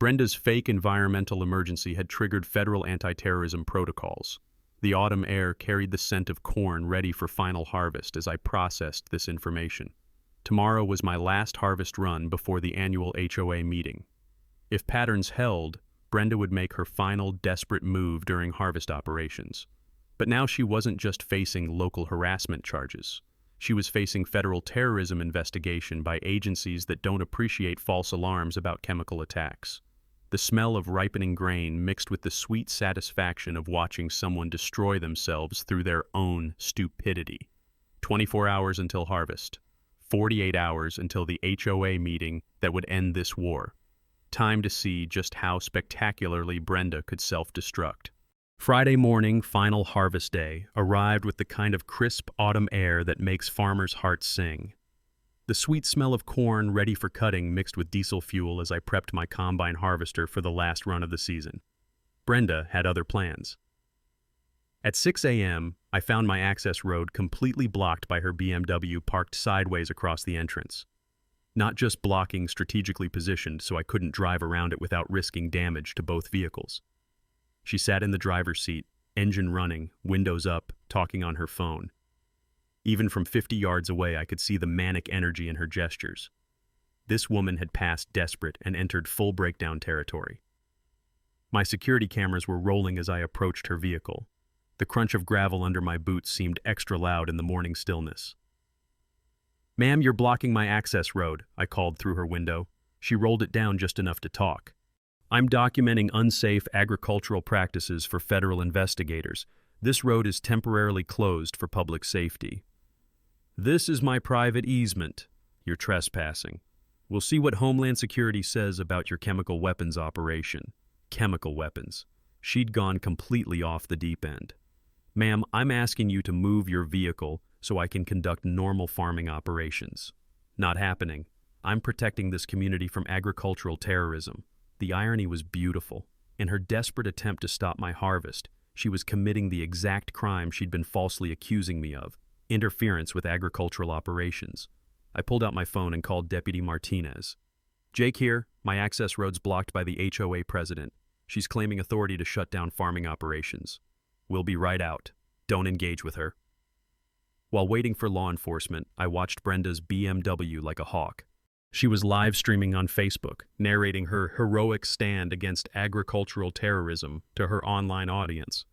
Brenda's fake environmental emergency had triggered federal anti-terrorism protocols. The autumn air carried the scent of corn ready for final harvest as I processed this information. Tomorrow was my last harvest run before the annual HOA meeting. If patterns held, Brenda would make her final desperate move during harvest operations. But now she wasn't just facing local harassment charges. She was facing federal terrorism investigation by agencies that don't appreciate false alarms about chemical attacks. The smell of ripening grain mixed with the sweet satisfaction of watching someone destroy themselves through their own stupidity. 24 hours until harvest. 48 hours until the HOA meeting that would end this war. Time to see just how spectacularly Brenda could self-destruct. Friday morning, final harvest day, arrived with the kind of crisp autumn air that makes farmers' hearts sing. The sweet smell of corn ready for cutting mixed with diesel fuel as I prepped my combine harvester for the last run of the season. Brenda had other plans. At 6 a.m., I found my access road completely blocked by her BMW parked sideways across the entrance. Not just blocking strategically positioned so I couldn't drive around it without risking damage to both vehicles. She sat in the driver's seat, engine running, windows up, talking on her phone. Even from 50 yards away, I could see the manic energy in her gestures. This woman had passed desperate and entered full breakdown territory. My security cameras were rolling as I approached her vehicle. The crunch of gravel under my boots seemed extra loud in the morning stillness. "Ma'am, you're blocking my access road," I called through her window. She rolled it down just enough to talk. "I'm documenting unsafe agricultural practices for federal investigators. This road is temporarily closed for public safety." "This is my private easement. You're trespassing. We'll see what Homeland Security says about your chemical weapons operation." Chemical weapons. She'd gone completely off the deep end. "Ma'am, I'm asking you to move your vehicle so I can conduct normal farming operations." "Not happening. I'm protecting this community from agricultural terrorism." The irony was beautiful. In her desperate attempt to stop my harvest, she was committing the exact crime she'd been falsely accusing me of: interference with agricultural operations. I pulled out my phone and called Deputy Martinez. "Jake here. My access road's blocked by the HOA president. She's claiming authority to shut down farming operations. We'll be right out. Don't engage with her." While waiting for law enforcement, I watched Brenda's BMW like a hawk. She was live streaming on Facebook, narrating her heroic stand against agricultural terrorism to her online audience.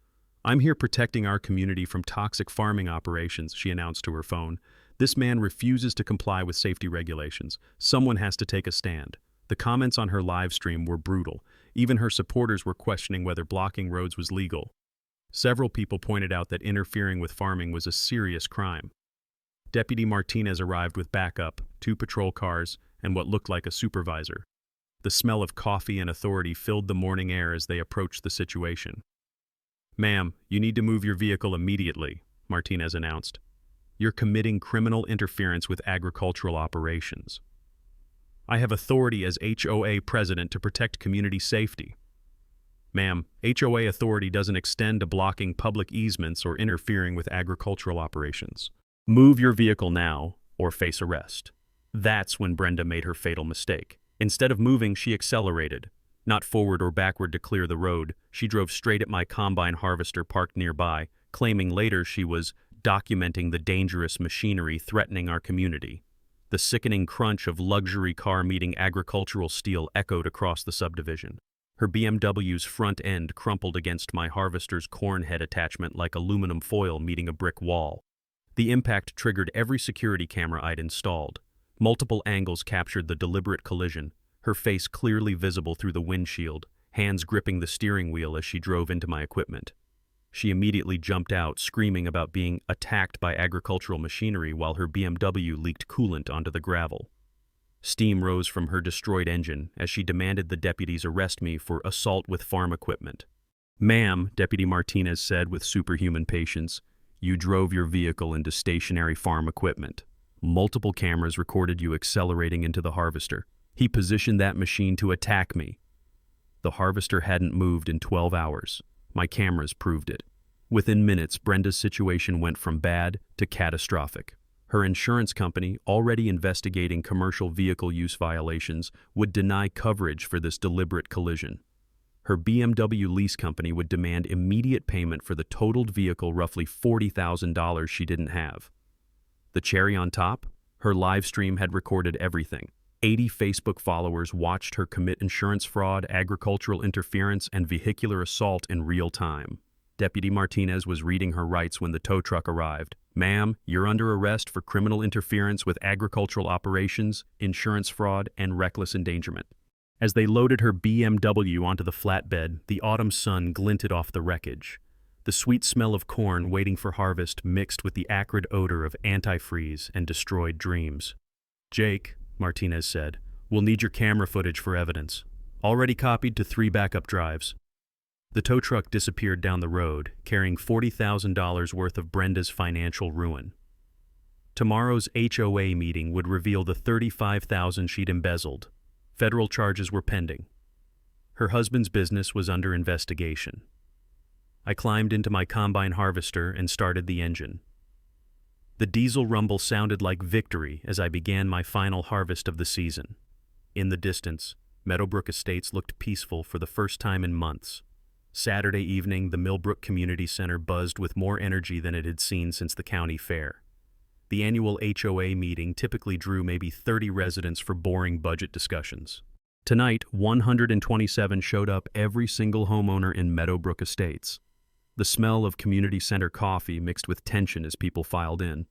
"I'm here protecting our community from toxic farming operations," she announced to her phone. "This man refuses to comply with safety regulations. Someone has to take a stand." The comments on her live stream were brutal. Even her supporters were questioning whether blocking roads was legal. Several people pointed out that interfering with farming was a serious crime. Deputy Martinez arrived with backup, 2 patrol cars, and what looked like a supervisor. The smell of coffee and authority filled the morning air as they approached the situation. "Ma'am, you need to move your vehicle immediately," Martinez announced. "You're committing criminal interference with agricultural operations." "I have authority as HOA president to protect community safety." "Ma'am, HOA authority doesn't extend to blocking public easements or interfering with agricultural operations. Move your vehicle now or face arrest." That's when Brenda made her fatal mistake. Instead of moving, she accelerated. Not forward or backward to clear the road, she drove straight at my combine harvester parked nearby, claiming later she was documenting the dangerous machinery threatening our community. The sickening crunch of luxury car meeting agricultural steel echoed across the subdivision. Her BMW's front end crumpled against my harvester's corn head attachment like aluminum foil meeting a brick wall. The impact triggered every security camera I'd installed. Multiple angles captured the deliberate collision, her face clearly visible through the windshield, hands gripping the steering wheel as she drove into my equipment. She immediately jumped out, screaming about being attacked by agricultural machinery while her BMW leaked coolant onto the gravel. Steam rose from her destroyed engine as she demanded the deputies arrest me for assault with farm equipment. "Ma'am," Deputy Martinez said with superhuman patience, "you drove your vehicle into stationary farm equipment. Multiple cameras recorded you accelerating into the harvester. He positioned that machine to attack me. The harvester hadn't moved in 12 hours. My cameras proved it." Within minutes, Brenda's situation went from bad to catastrophic. Her insurance company, already investigating commercial vehicle use violations, would deny coverage for this deliberate collision. Her BMW lease company would demand immediate payment for the totaled vehicle, roughly $40,000 she didn't have. The cherry on top? Her live stream had recorded everything. 80 Facebook followers watched her commit insurance fraud, agricultural interference, and vehicular assault in real time. Deputy Martinez was reading her rights when the tow truck arrived. "Ma'am, you're under arrest for criminal interference with agricultural operations, insurance fraud, and reckless endangerment." As they loaded her BMW onto the flatbed, the autumn sun glinted off the wreckage. The sweet smell of corn waiting for harvest mixed with the acrid odor of antifreeze and destroyed dreams. "Jake," Martinez said, "we'll need your camera footage for evidence. Already copied to 3 backup drives." The tow truck disappeared down the road, carrying $40,000 worth of Brenda's financial ruin. Tomorrow's HOA meeting would reveal the $35,000 she'd embezzled. Federal charges were pending. Her husband's business was under investigation. I climbed into my combine harvester and started the engine. The diesel rumble sounded like victory as I began my final harvest of the season. In the distance, Meadowbrook Estates looked peaceful for the first time in months. Saturday evening, the Millbrook Community Center buzzed with more energy than it had seen since the county fair. The annual HOA meeting typically drew maybe 30 residents for boring budget discussions. Tonight, 127 showed up, every single homeowner in Meadowbrook Estates. The smell of community center coffee mixed with tension as people filed in.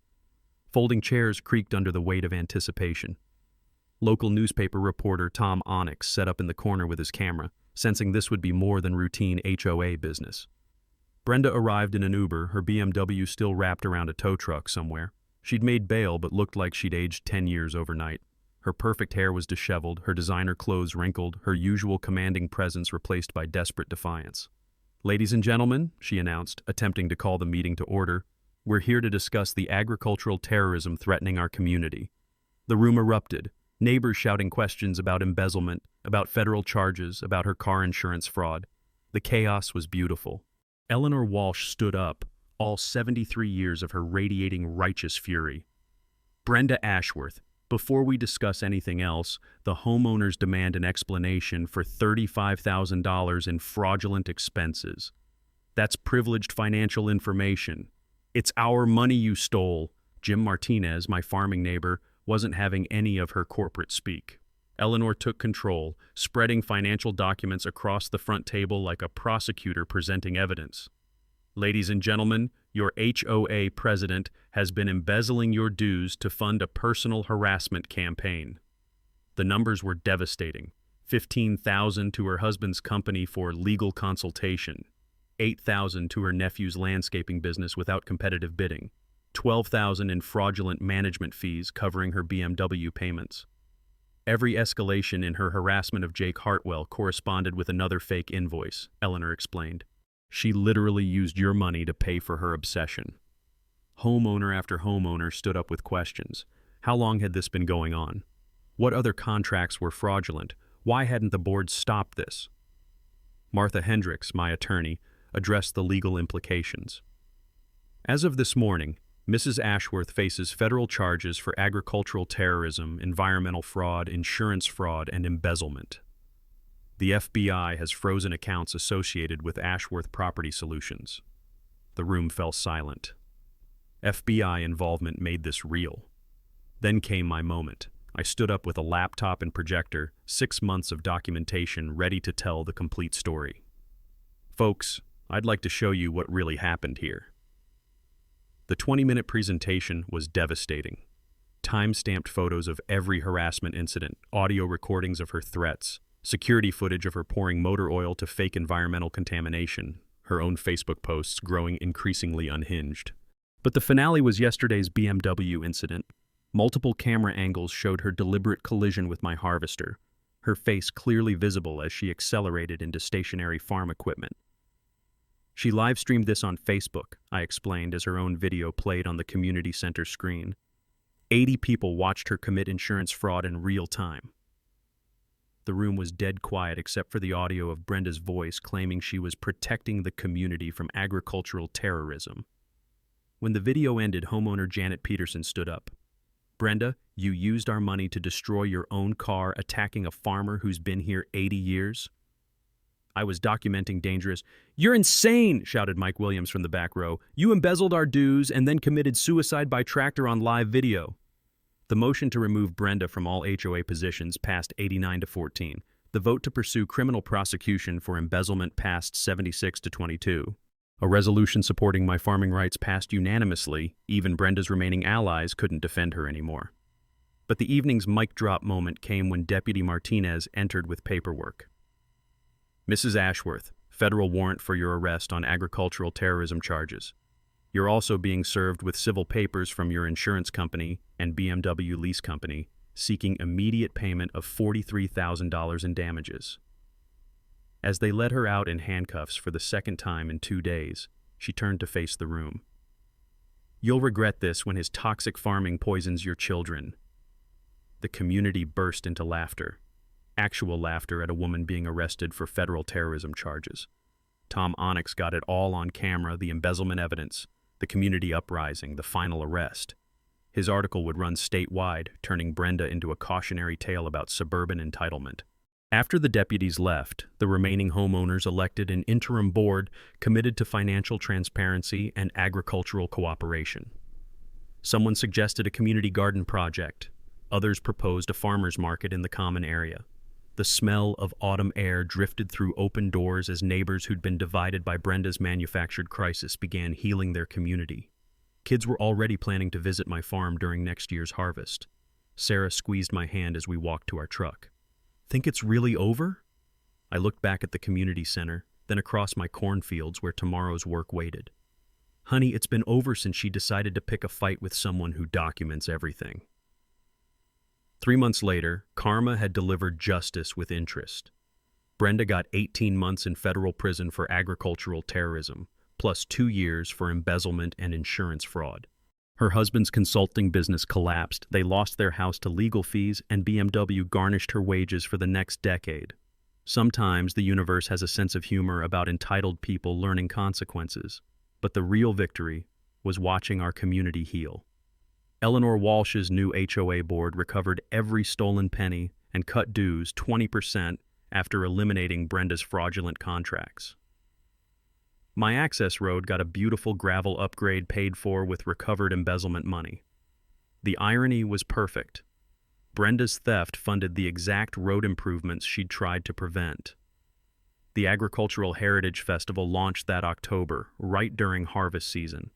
Folding chairs creaked under the weight of anticipation. Local newspaper reporter Tom Onyx set up in the corner with his camera, sensing this would be more than routine HOA business. Brenda arrived in an Uber, her BMW still wrapped around a tow truck somewhere. She'd made bail but looked like she'd aged 10 years overnight. Her perfect hair was disheveled, her designer clothes wrinkled, her usual commanding presence replaced by desperate defiance. "Ladies and gentlemen," she announced, attempting to call the meeting to order, "we're here to discuss the agricultural terrorism threatening our community." The room erupted, neighbors shouting questions about embezzlement, about federal charges, about her car insurance fraud. The chaos was beautiful. Eleanor Walsh stood up, all 73 years of her radiating righteous fury. "Brenda Ashworth, before we discuss anything else, the homeowners demand an explanation for $35,000 in fraudulent expenses. That's privileged financial information. It's our money you stole." Jim Martinez, my farming neighbor, wasn't having any of her corporate speak. Eleanor took control, spreading financial documents across the front table like a prosecutor presenting evidence. "Ladies and gentlemen, your HOA president has been embezzling your dues to fund a personal harassment campaign." The numbers were devastating. $15,000 to her husband's company for legal consultation, $8,000 to her nephew's landscaping business without competitive bidding, $12,000 in fraudulent management fees covering her BMW payments. Every escalation in her harassment of Jake Hartwell corresponded with another fake invoice, Eleanor explained. "She literally used your money to pay for her obsession." Homeowner after homeowner stood up with questions. How long had this been going on? What other contracts were fraudulent? Why hadn't the board stopped this? Martha Hendricks, my attorney, addressed the legal implications. As of this morning, Mrs. Ashworth faces federal charges for agricultural terrorism, environmental fraud, insurance fraud, and embezzlement. The FBI has frozen accounts associated with Ashworth Property Solutions. The room fell silent. FBI involvement made this real. Then came my moment. I stood up with a laptop and projector, 6 months of documentation ready to tell the complete story. "Folks, I'd like to show you what really happened here." The 20-minute presentation was devastating. time-stamped photos of every harassment incident, audio recordings of her threats, security footage of her pouring motor oil to fake environmental contamination, her own Facebook posts growing increasingly unhinged. But the finale was yesterday's BMW incident. Multiple camera angles showed her deliberate collision with my harvester, her face clearly visible as she accelerated into stationary farm equipment. She live-streamed this on Facebook, I explained as her own video played on the community center screen. 80 people watched her commit insurance fraud in real time. The room was dead quiet except for the audio of Brenda's voice claiming she was protecting the community from agricultural terrorism. When the video ended, homeowner Janet Peterson stood up. "Brenda, you used our money to destroy your own car, attacking a farmer who's been here 80 years. I was documenting dangerous." "You're insane," shouted Mike Williams from the back row. "You embezzled our dues and then committed suicide by tractor on live video." The motion to remove Brenda from all HOA positions passed 89-14. The vote to pursue criminal prosecution for embezzlement passed 76-22. A resolution supporting my farming rights passed unanimously. Even Brenda's remaining allies couldn't defend her anymore. But the evening's mic drop moment came when Deputy Martinez entered with paperwork. "Mrs. Ashworth, federal warrant for your arrest on agricultural terrorism charges. You're also being served with civil papers from your insurance company and BMW lease company, seeking immediate payment of $43,000 in damages." As they led her out in handcuffs for the second time in 2 days, she turned to face the room. "You'll regret this when his toxic farming poisons your children." The community burst into laughter. Actual laughter at a woman being arrested for federal terrorism charges. Tom Onyx got it all on camera, the embezzlement evidence, the community uprising, the final arrest. His article would run statewide, turning Brenda into a cautionary tale about suburban entitlement. After the deputies left, the remaining homeowners elected an interim board committed to financial transparency and agricultural cooperation. Someone suggested a community garden project. Others proposed a farmer's market in the common area. The smell of autumn air drifted through open doors as neighbors who'd been divided by Brenda's manufactured crisis began healing their community. Kids were already planning to visit my farm during next year's harvest. Sarah squeezed my hand as we walked to our truck. "Think it's really over?" I looked back at the community center, then across my cornfields where tomorrow's work waited. "Honey, it's been over since she decided to pick a fight with someone who documents everything." 3 months later, karma had delivered justice with interest. Brenda got 18 months in federal prison for agricultural terrorism, plus 2 years for embezzlement and insurance fraud. Her husband's consulting business collapsed, they lost their house to legal fees, and BMW garnished her wages for the next decade. Sometimes the universe has a sense of humor about entitled people learning consequences, but the real victory was watching our community heal. Eleanor Walsh's new HOA board recovered every stolen penny and cut dues 20% after eliminating Brenda's fraudulent contracts. My access road got a beautiful gravel upgrade paid for with recovered embezzlement money. The irony was perfect. Brenda's theft funded the exact road improvements she'd tried to prevent. The Agricultural Heritage Festival launched that October, right during harvest season.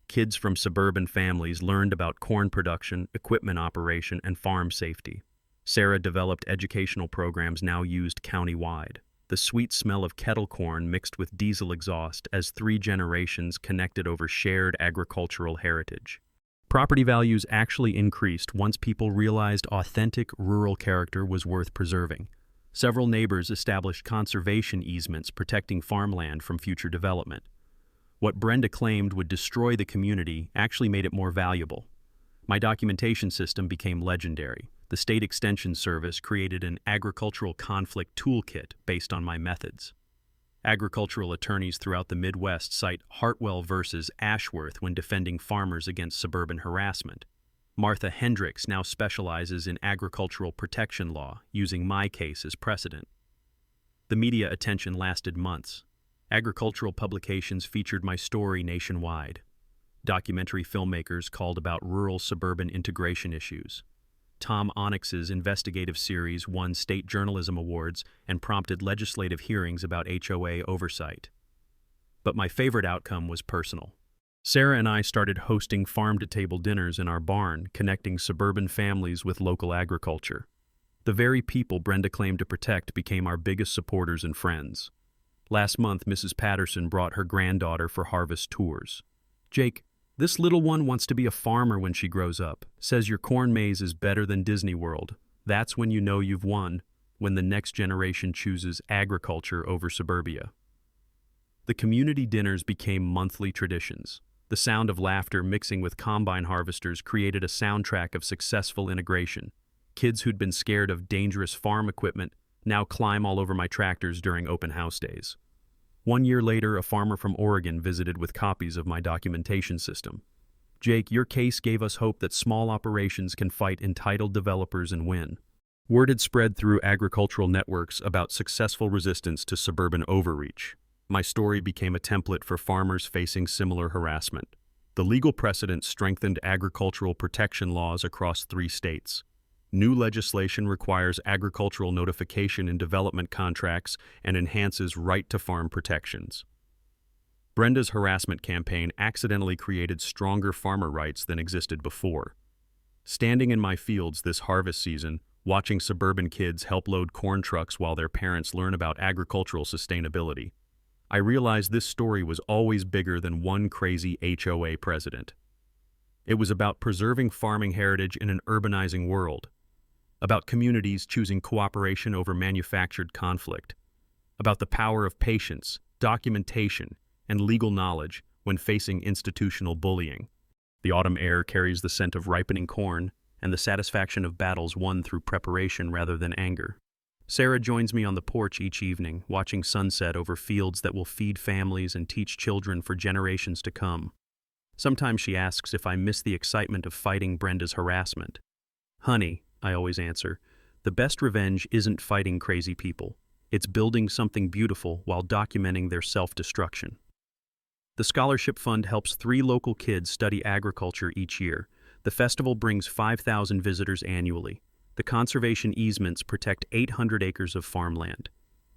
Kids from suburban families learned about corn production, equipment operation, and farm safety. Sarah developed educational programs now used county-wide. The sweet smell of kettle corn mixed with diesel exhaust as 3 generations connected over shared agricultural heritage. Property values actually increased once people realized authentic rural character was worth preserving. Several neighbors established conservation easements protecting farmland from future development. What Brenda claimed would destroy the community actually made it more valuable. My documentation system became legendary. The State Extension Service created an agricultural conflict toolkit based on my methods. Agricultural attorneys throughout the Midwest cite Hartwell versus Ashworth when defending farmers against suburban harassment. Martha Hendricks now specializes in agricultural protection law, using my case as precedent. The media attention lasted months. Agricultural publications featured my story nationwide. Documentary filmmakers called about rural-suburban integration issues. Tom Onyx's investigative series won state journalism awards and prompted legislative hearings about HOA oversight. But my favorite outcome was personal. Sarah and I started hosting farm-to-table dinners in our barn, connecting suburban families with local agriculture. The very people Brenda claimed to protect became our biggest supporters and friends. Last month, Mrs. Patterson brought her granddaughter for harvest tours. "Jake, this little one wants to be a farmer when she grows up. Says your corn maze is better than Disney World. That's when you know you've won, when the next generation chooses agriculture over suburbia." The community dinners became monthly traditions. The sound of laughter mixing with combine harvesters created a soundtrack of successful integration. Kids who'd been scared of dangerous farm equipment now climb all over my tractors during open house days. 1 year later, a farmer from Oregon visited with copies of my documentation system. "Jake, your case gave us hope that small operations can fight entitled developers and win." Word had spread through agricultural networks about successful resistance to suburban overreach. My story became a template for farmers facing similar harassment. The legal precedent strengthened agricultural protection laws across 3 states. New legislation requires agricultural notification in development contracts and enhances right-to-farm protections. Brenda's harassment campaign accidentally created stronger farmer rights than existed before. Standing in my fields this harvest season, watching suburban kids help load corn trucks while their parents learn about agricultural sustainability, I realized this story was always bigger than one crazy HOA president. It was about preserving farming heritage in an urbanizing world, about communities choosing cooperation over manufactured conflict, about the power of patience, documentation, and legal knowledge when facing institutional bullying. The autumn air carries the scent of ripening corn and the satisfaction of battles won through preparation rather than anger. Sarah joins me on the porch each evening, watching sunset over fields that will feed families and teach children for generations to come. Sometimes she asks if I miss the excitement of fighting Brenda's harassment. "Honey," I always answer, "the best revenge isn't fighting crazy people. It's building something beautiful while documenting their self-destruction." The Scholarship Fund helps 3 local kids study agriculture each year. The festival brings 5,000 visitors annually. The conservation easements protect 800 acres of farmland.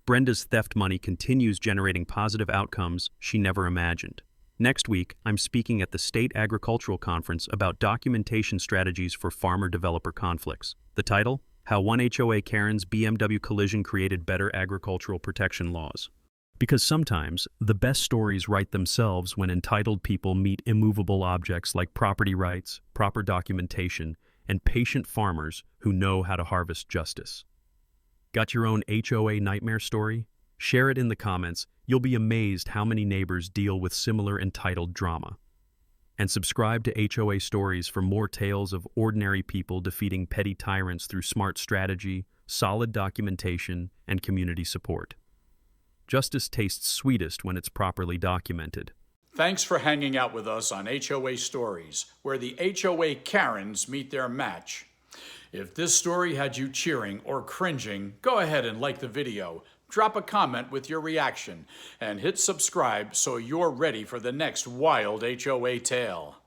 Brenda's theft money continues generating positive outcomes she never imagined. Next week, I'm speaking at the State Agricultural Conference about documentation strategies for farmer-developer conflicts. The title? How One HOA Karen's BMW collision created better agricultural protection laws. Because sometimes, the best stories write themselves when entitled people meet immovable objects like property rights, proper documentation, and patient farmers who know how to harvest justice. Got your own HOA nightmare story? Share it in the comments. You'll be amazed how many neighbors deal with similar entitled drama. And subscribe to HOA Stories for more tales of ordinary people defeating petty tyrants through smart strategy, solid documentation, and community support. Justice tastes sweetest when it's properly documented. Thanks for hanging out with us on HOA Stories, where the HOA Karens meet their match. If this story had you cheering or cringing, go ahead and like the video, drop a comment with your reaction, and hit subscribe so you're ready for the next wild HOA tale.